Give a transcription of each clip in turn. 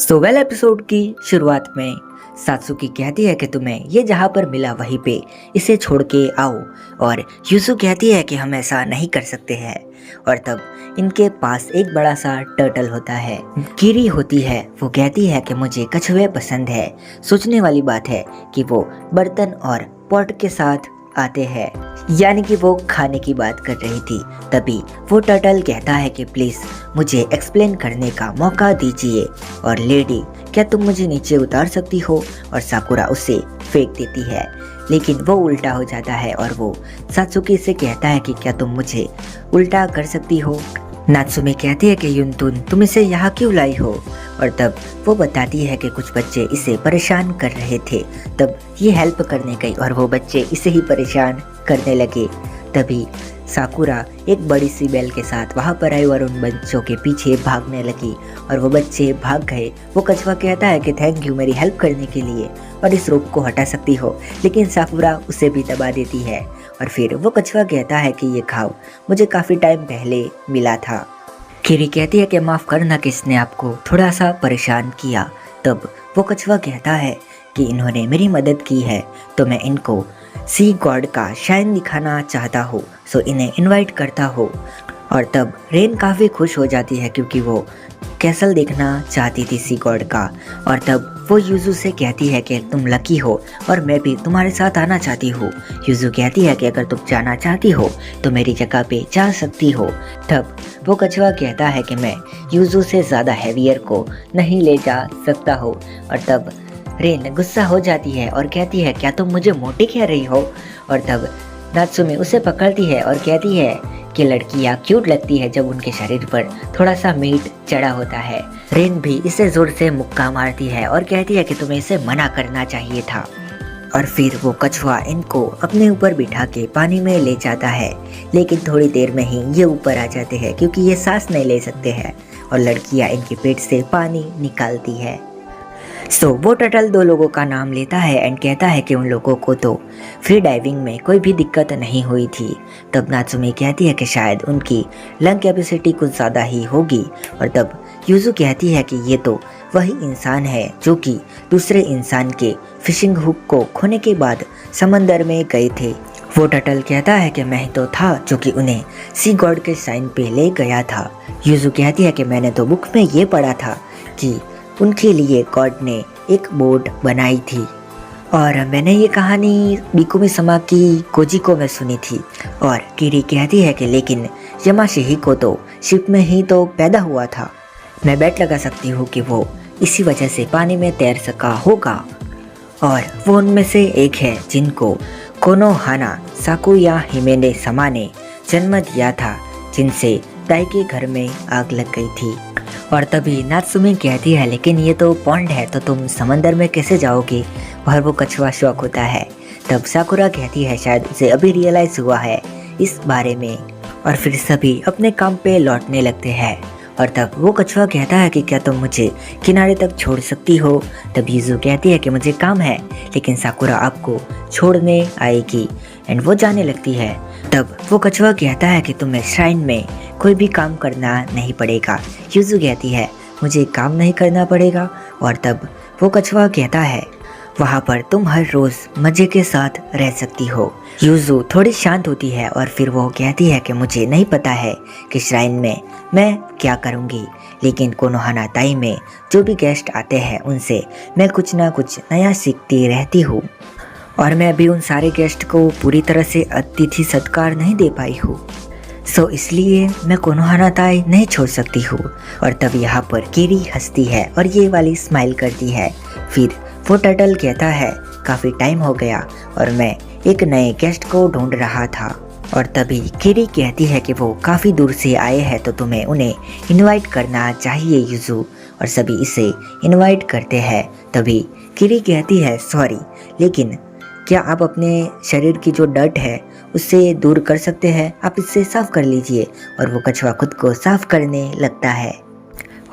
Well episode की शुरुआत में सात्सुकी कहती है कि तुम्हें ये जहाँ पर मिला वहीं पे इसे छोड़ के आओ, और यूसु कहती है कि हम ऐसा नहीं कर सकते हैं। और तब इनके पास एक बड़ा सा टर्टल होता है। कीरी होती है, वो कहती है कि मुझे कछुए पसंद है। सोचने वाली बात है कि वो बर्तन और पॉट के साथ आते हैं, यानी कि वो खाने की बात कर रही थी। तभी वो टर्टल कहता है कि प्लीज मुझे एक्सप्लेन करने का मौका दीजिए, और लेडी क्या तुम मुझे नीचे उतार सकती हो। और साकुरा उसे फेंक देती है, लेकिन वो उल्टा हो जाता है और वो सात्सुकी से कहता है कि क्या तुम मुझे उल्टा कर सकती हो। नात्सुमी कहती है कि युनतुन तुम इसे यहाँ क्यों लाई हो। और तब वो बताती है कि कुछ बच्चे इसे परेशान कर रहे थे, तब ये हेल्प करने गई और वो बच्चे इसे ही परेशान करने लगे। तभी साकुरा एक बड़ी सी बेल के साथ वहाँ पर आई और उन बच्चों के पीछे भागने लगी, और वो बच्चे भाग गए। वो कछुआ कहता है कि थैंक यू मेरी हेल्प करने के लिए, और इस रोप को हटा सकती हो, लेकिन साकुरा उसे भी दबा देती है। और फिर वो कछुआ कहता है कि ये खाओ, मुझे काफ़ी टाइम पहले मिला था। कीरी कहती है कि माफ़ करना कि इसने आपको थोड़ा सा परेशान किया। तब वो कछुआ कहता है कि इन्होंने मेरी मदद की है, तो मैं इनको सी गॉड का शाइन दिखाना चाहता हूँ, सो इन्हें इनवाइट करता हूँ। और तब रेन काफ़ी खुश हो जाती है क्योंकि वो कैसल देखना चाहती थी सी गॉड का। और तब वो यूजू से कहती है कि तुम लकी हो और मैं भी तुम्हारे साथ आना चाहती हूँ। यूजू कहती है कि अगर तुम जाना चाहती हो तो मेरी जगह पे जा सकती हो। तब वो कछुआ कहता है कि मैं यूजू से ज़्यादा हैवियर को नहीं ले जा सकता हो। और तब रेन गुस्सा हो जाती है और कहती है क्या तुम मुझे मोटी कह रही हो। और तब नात्सुमी उसे पकड़ती है और कहती है कि लड़कियां क्यूट लगती है जब उनके शरीर पर थोड़ा सा मीट चढ़ा होता है। रेन भी इसे जोर से मुक्का मारती है और कहती है कि तुम्हें इसे मना करना चाहिए था। और फिर वो कछुआ इनको अपने ऊपर बिठा के पानी में ले जाता है, लेकिन थोड़ी देर में ही ये ऊपर आ जाते हैं क्योंकि ये सांस नहीं ले सकते हैं, और लड़कियां इनके पेट से पानी निकालती है। वो टर्टल दो लोगों का नाम लेता है एंड कहता है कि उन लोगों को तो फ्री डाइविंग में कोई भी दिक्कत नहीं हुई थी। तब नात्सुमी कहती है कि शायद उनकी लंग कैपेसिटी कुछ ज़्यादा ही होगी। और तब यूजू कहती है कि ये तो वही इंसान है जो कि दूसरे इंसान के फिशिंग हुक को खोने के बाद समंदर में गए थे। वो टर्टल कहता है कि मैं ही तो था जो कि उन्हें सी गॉड के साइन पे ले गया था। यूजू कहती है कि मैंने तो बुक में ये पढ़ा था कि उनके लिए गॉड ने एक बोट बनाई थी, और मैंने ये कहानी बिकुमी समा की कोजिको में सुनी थी। और कीरी कहती है कि लेकिन यमाशिही को तो शिप में ही तो पैदा हुआ था, मैं बेट लगा सकती हूँ कि वो इसी वजह से पानी में तैर सका होगा। और वो उनमें से एक है जिनको कोनोहाना साकुया हिमेने समा ने जन्म दिया था, जिनसे ताई के घर में आग लग गई थी। और तभी नात्सुमी कहती है लेकिन ये तो पॉन्ड है, तो तुम समंदर में कैसे जाओगी। और वो कछुआ शौक होता है। तब साकुरा कहती है शायद उसे अभी रियलाइज हुआ है इस बारे में, और फिर सभी अपने काम पे लौटने लगते हैं। और तब वो कछुआ कहता है कि क्या तुम मुझे किनारे तक छोड़ सकती हो। तब यूजू कहती है कि मुझे काम है, लेकिन साकुरा आपको छोड़ने आएगी, एंड वो जाने लगती है। तब वो कछुआ कहता है कि तुम्हें श्राइन में कोई भी काम करना नहीं पड़ेगा। यूजू कहती है मुझे काम नहीं करना पड़ेगा। और तब वो कछुआ कहता है वहाँ पर तुम हर रोज़ मज़े के साथ रह सकती हो। यूजू थोड़ी शांत होती है और फिर वो कहती है कि मुझे नहीं पता है कि श्राइन में मैं क्या करूँगी, लेकिन कोनोहाना ताई में जो भी गेस्ट आते हैं उनसे मैं कुछ ना कुछ नया सीखती रहती हूँ, और मैं अभी उन सारे गेस्ट को पूरी तरह से अतिथि सत्कार नहीं दे पाई हूँ, सो इसलिए मैं कोनोहाना ताई नहीं छोड़ सकती हूँ। और तब यहाँ पर कीरी हंसती है और ये वाली स्माइल करती है। फिर वो टर्टल कहता है काफ़ी टाइम हो गया और मैं एक नए गेस्ट को ढूंढ रहा था। और तभी कीरी कहती है कि वो काफ़ी दूर से आए हैं तो तुम्हें उन्हें इनवाइट करना चाहिए यूजू। और सभी इसे इनवाइट करते हैं। तभी कीरी कहती है सॉरी, लेकिन क्या आप अपने शरीर की जो डर्ट है उससे दूर कर सकते हैं, आप इससे साफ कर लीजिए। और वो कछुआ खुद को साफ करने लगता है,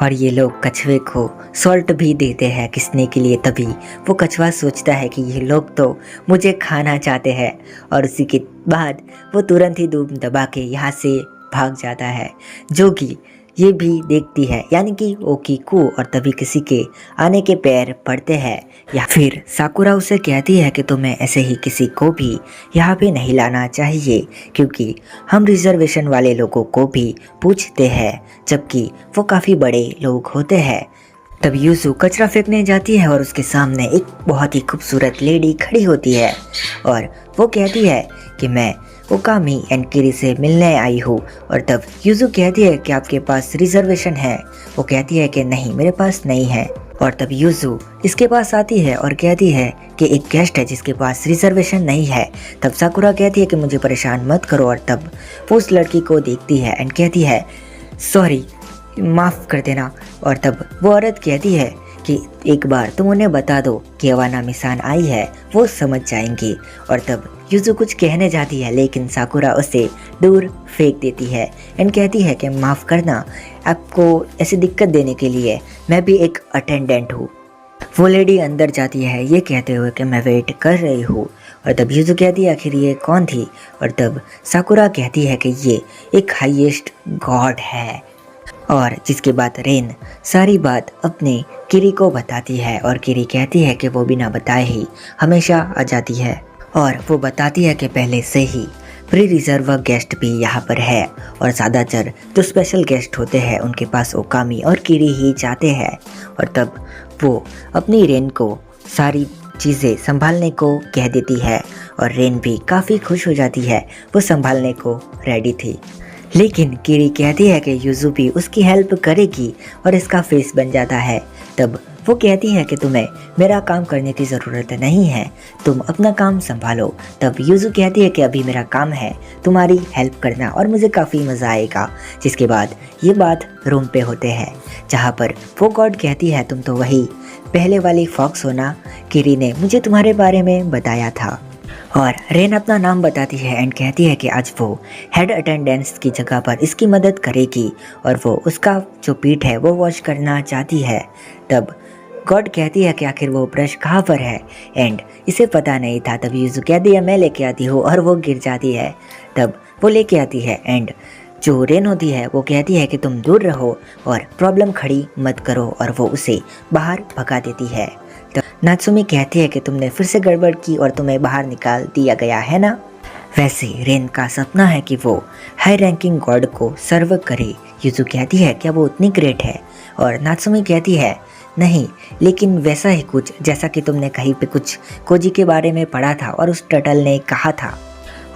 और ये लोग कछुए को सॉल्ट भी देते हैं किसने के लिए। तभी वो कछुआ सोचता है कि ये लोग तो मुझे खाना चाहते हैं, और उसी के बाद वो तुरंत ही दूर दबा के यहाँ से भाग जाता है, जो कि ये भी देखती है, यानी कि ओकीको, और तभी किसी के आने के पैर पड़ते हैं। या फिर साकुरा उसे कहती है कि तुम्हें ऐसे ही किसी को भी यहाँ पे नहीं लाना चाहिए, क्योंकि हम रिजर्वेशन वाले लोगों को भी पूछते हैं, जबकि वो काफ़ी बड़े लोग होते हैं। तब यूसु कचरा फेंकने जाती है और उसके सामने एक बहुत ही खूबसूरत लेडी खड़ी होती है और वो कहती है कि मैं ओकामी एंड किरी से मिलने आई हूँ। और तब यूसु कहती है कि आपके पास रिजर्वेशन है। वो कहती है कि नहीं, मेरे पास नहीं है। और तब यूसु इसके पास आती है और कहती है कि एक गेस्ट है जिसके पास रिजर्वेशन नहीं है। तब साकुरा कहती है कि मुझे परेशान मत करो, और तब वो उस लड़की को देखती है एंड कहती है सॉरी, माफ़ कर देना। और तब वो औरत कहती है कि एक बार तुम उन्हें बता दो कि अवानामिसान आई है, वो समझ जाएंगी। और तब यूसु कुछ कहने जाती है, लेकिन साकुरा उसे दूर फेंक देती है एंड कहती है कि माफ़ करना, आपको ऐसी दिक्कत देने के लिए, मैं भी एक अटेंडेंट हूँ। वो लेडी अंदर जाती है ये कहते हुए कि मैं वेट कर रही हूँ। और तब यूसु कहती है आखिर ये कौन थी। और तब साकुरा कहती है कि ये एक हाईएस्ट गॉड है, और जिसके बाद रेन सारी बात अपने किरी को बताती है। और किरी कहती है कि वो बिना बताए ही हमेशा आ जाती है, और वो बताती है कि पहले से ही प्री रिजर्व गेस्ट भी यहाँ पर है, और ज़्यादातर जो स्पेशल गेस्ट होते हैं उनके पास ओकामी और किरी ही जाते हैं। और तब वो अपनी रेन को सारी चीज़ें संभालने को कह देती है, और रेन भी काफ़ी खुश हो जाती है, वो संभालने को रेडी थी। लेकिन किरी कहती है कि यूसु भी उसकी हेल्प करेगी और इसका फेस बन जाता है। तब वो कहती है कि तुम्हें मेरा काम करने की ज़रूरत नहीं है, तुम अपना काम संभालो। तब यूसु कहती है कि अभी मेरा काम है तुम्हारी हेल्प करना और मुझे काफ़ी मज़ा आएगा। जिसके बाद ये बात रूम पे होते हैं, जहाँ पर वो गॉड कहती है तुम तो वही पहले वाली फॉक्स हो ना, किरी ने मुझे तुम्हारे बारे में बताया था। और रेन अपना नाम बताती है एंड कहती है कि आज वो हेड अटेंडेंस की जगह पर इसकी मदद करेगी, और वो उसका जो पीठ है वो वॉश करना चाहती है। तब गॉड कहती है कि आखिर वो ब्रश कहाँ पर है, एंड इसे पता नहीं था। तब यूसु कहती है मैं लेके आती हूँ, और वो गिर जाती है। तब वो लेके आती है एंड जो रेन होती है वो कहती है कि तुम दूर रहो और प्रॉब्लम खड़ी मत करो, और वो उसे बाहर भगा देती है। तो नात्सुमी कहती है कि तुमने फिर से गड़बड़ की और तुम्हें बाहर निकाल दिया गया है ना। वैसे रेन का सपना है कि वो हाई रैंकिंग गॉड को सर्व करे। यूसु कहती है क्या वो उतनी ग्रेट है, और नात्सुमी कहती है नहीं, लेकिन वैसा ही कुछ जैसा कि तुमने कहीं पे कुछ कोजी के बारे में पढ़ा था और उस टर्टल ने कहा था।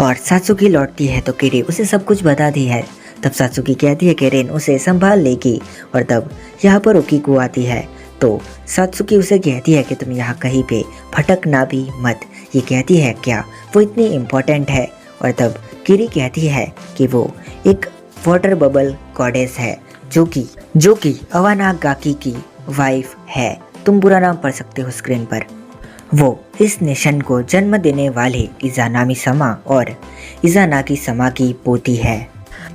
और सात्सुकी लौटती है तो किरी उसे सब कुछ बताती है। तब सात्सुकी कहती है कि रेन उसे संभाल लेगी। और तब यहाँ पर ओकीको आती है तो सात्सुकी उसे कहती है कि तुम यहाँ कहीं पे भटकना भी मत। ये कहती है क्या वो इतनी इम्पोर्टेंट है। और तब किरी कहती है कि वो एक वाटर बबल गॉडेस है जो कि अवानागाकी की वाइफ है। तुम पूरा नाम पढ़ सकते हो स्क्रीन पर। वो इस नेशन को जन्म देने वाले इज़ानामी समा और इज़ानागी समा की पोती है।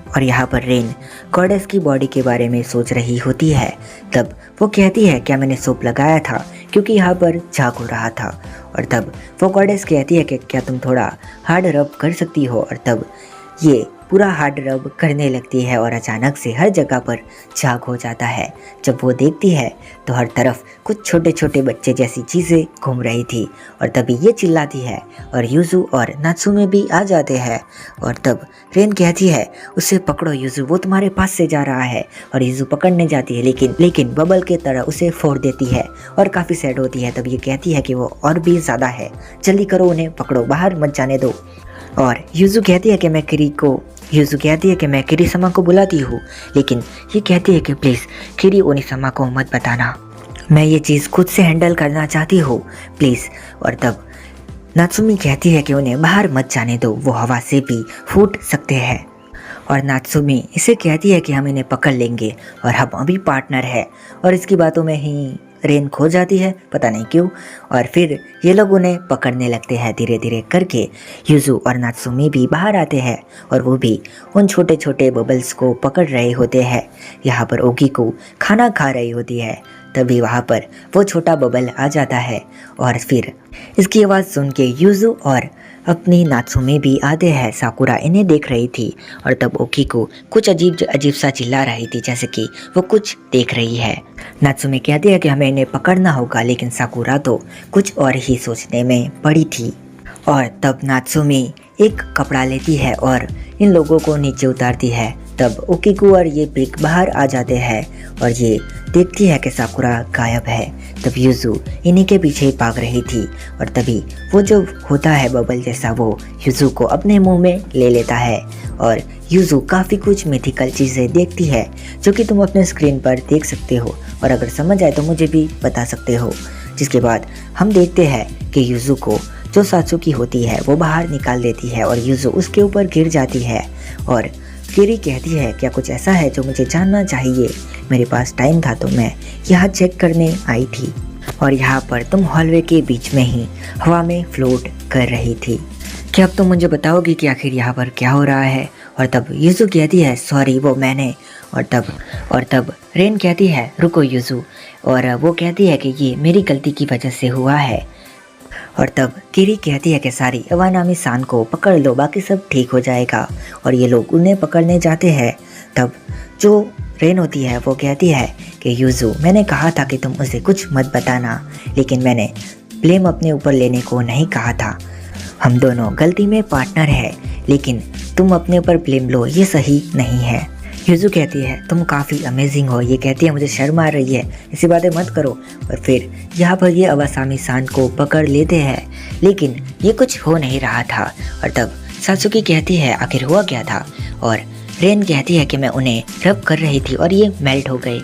और यहाँ पर रेन गॉडेस की बॉडी के बारे में सोच रही होती है। तब वो कहती है क्या मैंने सोप लगाया था क्योंकि यहाँ पर झाग हो रहा था। और तब वो गॉडेस कहती है कि क्या तुम थोड़ा हार्ड रब कर सकती हो। और तब ये पूरा हार्ड रब करने लगती है और अचानक से हर जगह पर झाग हो जाता है। जब वो देखती है तो हर तरफ कुछ छोटे छोटे बच्चे जैसी चीज़ें घूम रही थी। और तभी ये चिल्लाती है और यूसु और नात्सुमे भी आ जाते हैं। और तब रेन कहती है उसे पकड़ो यूसु, वो तुम्हारे पास से जा रहा है। और यूसु पकड़ने जाती है लेकिन बबल के तरह उसे फोड़ देती है और काफ़ी सैड होती है। तब ये कहती है कि वो और भी ज़्यादा है, जल्दी करो, उन्हें पकड़ो, बाहर मत जाने दो। और यूसु कहती है कि मैं किरी समा को बुलाती हूँ, लेकिन ये कहती है कि प्लीज़ किरी ओनिसमा को मत बताना, मैं ये चीज़ खुद से हैंडल करना चाहती हूँ प्लीज़। और तब नात्सुमी कहती है कि उन्हें बाहर मत जाने दो, वो हवा से भी फूट सकते हैं। और नात्सुमी इसे कहती है कि हम इन्हें पकड़ लेंगे और हम अभी पार्टनर है। और इसकी बातों में ही रेन खो जाती है, पता नहीं क्यों। और फिर ये लोग उन्हें पकड़ने लगते हैं धीरे धीरे करके। यूसु और नात्सुमी भी बाहर आते हैं और वो भी उन छोटे छोटे बबल्स को पकड़ रहे होते हैं। यहाँ पर ओकीको खाना खा रही होती है, तभी वहाँ पर वो छोटा बबल आ जाता है। और फिर इसकी आवाज़ सुन के यूसु और अपनी नात्सुमे भी आते हैं साकुरा इन्हें देख रही थी और तब ओकिको कुछ अजीब अजीब सा चिल्ला रही थी जैसे कि वो कुछ देख रही है। नात्सुमे कहती है कि हमें इन्हें पकड़ना होगा, लेकिन साकुरा तो कुछ और ही सोचने में पड़ी थी। और तब नात्सुमे एक कपड़ा लेती है और इन लोगों को नीचे उतारती है। तब ओकिको और ये पिग बाहर आ जाते हैं और ये देखती है कि साकुरा गायब है। तब युजु इन्हीं के पीछे भाग रही थी और तभी वो जो होता है बबल जैसा वो युजु को अपने मुंह में ले लेता है और युजु काफ़ी कुछ मिथिकल चीज़ें देखती है जो कि तुम अपने स्क्रीन पर देख सकते हो और अगर समझ आए तो मुझे भी बता सकते हो। जिसके बाद हम देखते हैं कि युजु को जो सात्सुकी होती है वो बाहर निकाल देती है और युजु उसके ऊपर गिर जाती है और किरी कहती है क्या कुछ ऐसा है जो मुझे जानना चाहिए? मेरे पास टाइम था तो मैं यहाँ चेक करने आई थी और यहाँ पर तुम हॉलवे के बीच में ही हवा में फ्लोट कर रही थी। क्या अब तुम मुझे बताओगी कि आखिर यहाँ पर क्या हो रहा है? और तब युजु कहती है सॉरी वो मैंने। और तब रेन कहती है रुको युजु, और वो कहती है कि ये मेरी गलती की वजह से हुआ है। और तब किरी कहती है कि सारी अवानामी सान को पकड़ लो, बाकी सब ठीक हो जाएगा। और ये लोग उन्हें पकड़ने जाते हैं। तब जो रेन होती है वो कहती है कि युजु मैंने कहा था कि तुम उसे कुछ मत बताना, लेकिन मैंने ब्लेम अपने ऊपर लेने को नहीं कहा था। हम दोनों गलती में पार्टनर है, लेकिन तुम अपने ऊपर ब्लेम लो ये सही नहीं है। युजु कहती है तुम काफ़ी अमेजिंग हो। ये कहती है मुझे शर्म आ रही है, ऐसी बातें मत करो। और फिर यहाँ पर ये अवासामी सान को पकड़ लेते हैं, लेकिन ये कुछ हो नहीं रहा था। और तब सात्सुकी कहती है आखिर हुआ क्या था? और रेन कहती है कि मैं उन्हें रब कर रही थी और ये मेल्ट हो गए।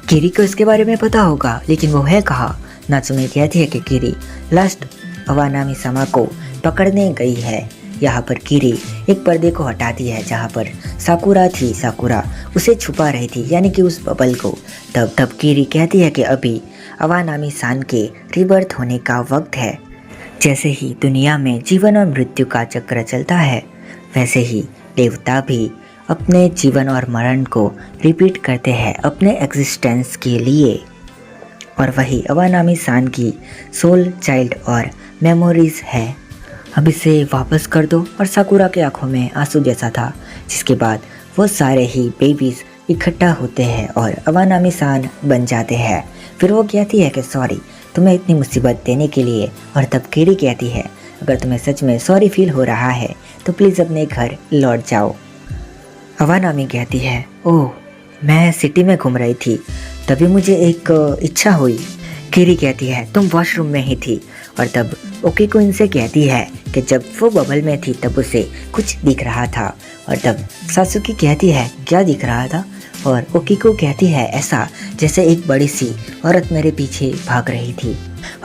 किरी को इसके बारे में पता होगा, लेकिन वो है कहाँ? नात्सुमे कहती है कि किरी लास्ट अवानामी सामा को पकड़ने गई है। यहाँ पर किरी एक पर्दे को हटाती है जहाँ पर साकुरा थी। साकुरा उसे छुपा रही थी, यानी कि उस बबल को। तब किरी कहती है कि अभी अवानामी सान के रिबर्थ होने का वक्त है। जैसे ही दुनिया में जीवन और मृत्यु का चक्र चलता है, वैसे ही देवता भी अपने जीवन और मरण को रिपीट करते हैं अपने एग्जिस्टेंस के लिए। और वही अवानामी सान की सोल, चाइल्ड और मेमोरीज है। अब इसे वापस कर दो। और साकुरा के आंखों में आंसू जैसा था, जिसके बाद वो सारे ही बेबीज इकट्ठा होते हैं और अवानामी सान बन जाते हैं। फिर वो कहती है कि सॉरी तुम्हें इतनी मुसीबत देने के लिए। और तब किरी कहती है अगर तुम्हें सच में सॉरी फील हो रहा है तो प्लीज़ अपने घर लौट जाओ। अवानामी कहती है ओह मैं सिटी में घूम रही थी, तभी मुझे एक इच्छा हुई। किरी कहती है तुम वॉशरूम में ही थी। और तब ओकिको इनसे कहती है कि जब वो बबल में थी तब उसे कुछ दिख रहा था। और तब सात्सुकी कहती है क्या दिख रहा था? और ओकिको कहती है ऐसा जैसे एक बड़ी सी औरत मेरे पीछे भाग रही थी।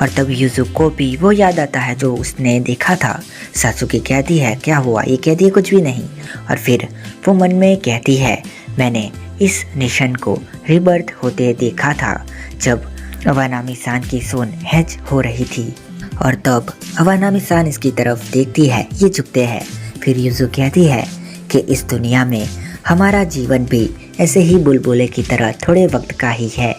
और तब युजु को भी वो याद आता है जो उसने देखा था। सात्सुकी कहती है क्या हुआ? ये कहती है कुछ भी नहीं। और फिर वो मन में कहती है मैंने इस नेशन को रिबर्थ होते देखा था जब अवानामी सान की सोन हैच हो रही थी। और तब अवानामी सान इसकी तरफ देखती है, ये झुकते हैं। फिर युजु कहती है कि इस दुनिया में हमारा जीवन भी ऐसे ही बुलबुले की तरह थोड़े वक्त का ही है।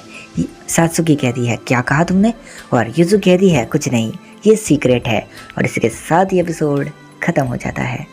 सात्सुकी कहती है क्या कहा तुमने? और युजु कहती है कुछ नहीं, ये सीक्रेट है। और इसके साथ ही एपिसोड खत्म हो जाता है।